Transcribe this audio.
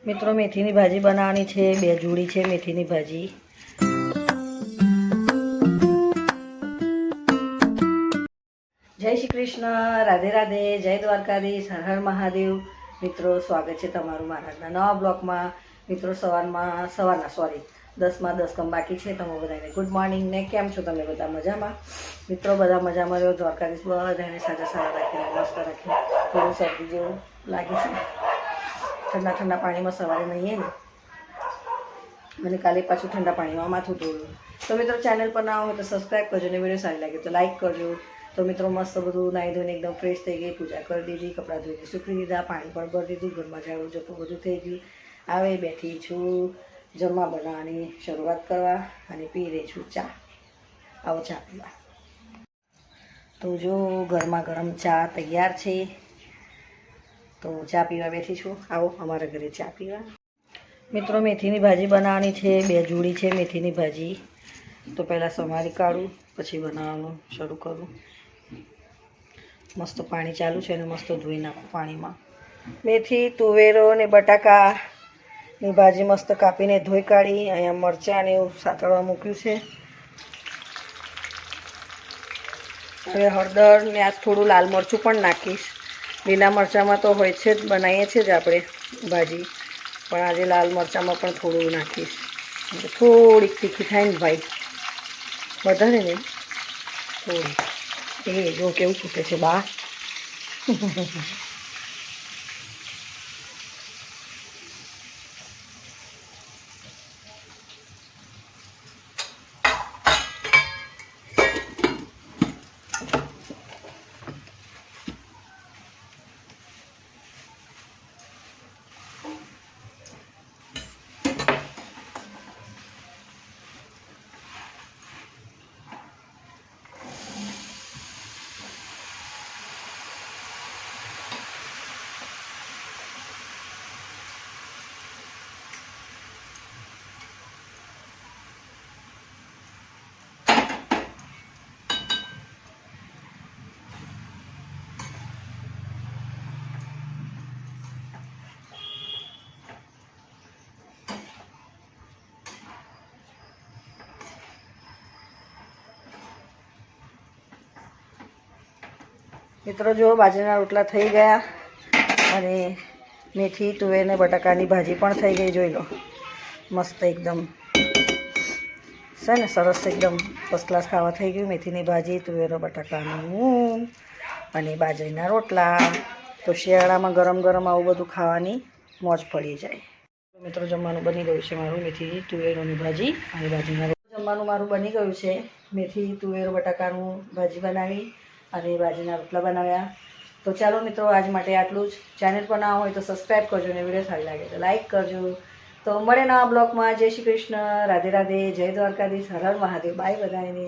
મિત્રો મેથીની ભાજી બનાવવાની છે। 2 જોડી છે મેથીની ભાજી। જય શ્રી કૃષ્ણ, રાધે રાધે, જય દ્વારકાધીશ, હર હર મહાદેવ। મિત્રો સ્વાગત છે તમારું મારા આજના નવા બ્લોગમાં। મિત્રો સવારના 10 કમ બાકી છે। તમે બધાને ગુડ મોર્નિંગ ને કેમ છો તમે બધા મજામાં? મિત્રો બધા મજામાં રહ્યો। દ્વારકાધીશ બધાને સાજા રાખીને મસ્ત રાખીને થોડું શરદી જેવું લાગે છે। ઠંડા પાણીમાં સવારે નહીં ને, અને કાલે પાછું ઠંડા પાણીમાં માથું ધોયું। તો મિત્રો ચેનલ પર ના હોય તો સબસ્ક્રાઈબ કરજો ને વિડીયો સારી લાગે તો લાઈક કરજો। તો મિત્રો મસ્ત બધું નાહી ધોઈને એકદમ ફ્રેશ થઈ ગઈ, પૂજા કરી દીધી, કપડાં ધોઈને સૂકવી દીધા, પાણી પણ ભરી દીધું, ઘરમાં ઝાડું જતું બધું થઈ ગયું। હવે બેઠી છું જમવા બનાવવાની શરૂઆત કરવા અને પી રહી છું ચા। આવો ચા પીવા। તો જો ગરમા ગરમ ચા તૈયાર છે, તો ચા પીવા બેઠી છું। આવો અમારા ઘરે ચા પીવા। મિત્રો મેથીની ભાજી બનાવવાની છે। 2 જોડી છે મેથીની ભાજી। તો પહેલાં સમારી કાઢું, પછી બનાવવાનું શરૂ કરું। મસ્ત પાણી ચાલુ છે ને મસ્ત ધોઈ નાખું પાણીમાં। મેથી, તુવેરો ને બટાકાની ભાજી મસ્ત કાપીને ધોઈ કાઢી। અહીંયા મરચાં ને એવું સાતળવા મૂક્યું છે। હવે હળદર ને આ થોડું લાલ મરચું પણ નાખીશ। લીલા મરચાંમાં તો હોય છે જ, બનાવીએ છીએ જ આપણે ભાજી, પણ આજે લાલ મરચાંમાં પણ થોડું નાખીશ, થોડીક તીખી થાય ને ભાઈ, વધારે ને થોડી। એ જો કેવું છૂટે છે બા। મિત્રો જો બાજરાના રોટલા થઈ ગયા અને મેથી, તુવેર ને બટાકાની ભાજી પણ થઈ ગઈ। જોઈ લો મસ્ત એકદમ છે ને, સરસ એકદમ ફર્સ્ટ ક્લાસ ખાવા થઈ ગયું। મેથીની ભાજી, તુવેરો બટાકાનું અને બાજરીના રોટલા। તો શિયાળામાં ગરમ ગરમ આવું બધું ખાવાની મોજ પડી જાય। મિત્રો જમવાનું બની ગયું છે મારું। મેથી, તુવેરોની ભાજી અને બાજરીના રોટલા જમવાનું મારું બની ગયું છે। મેથી, તુવેરો બટાકાનું ભાજી બનાવી અને બાજરીના રોટલા બનાવ્યા। તો ચાલો મિત્રો આજ માટે આટલું જ। ચેનલ પર ના હોય તો સબસ્ક્રાઈબ કરજો અને વિડીયો સારી લાગે તો લાઈક કરજો। તો મળે નવા બ્લોગમાં। જય શ્રી કૃષ્ણ, રાધે રાધે, જય દ્વારકાધીશ, હર હર મહાદેવ। બાય બધાને।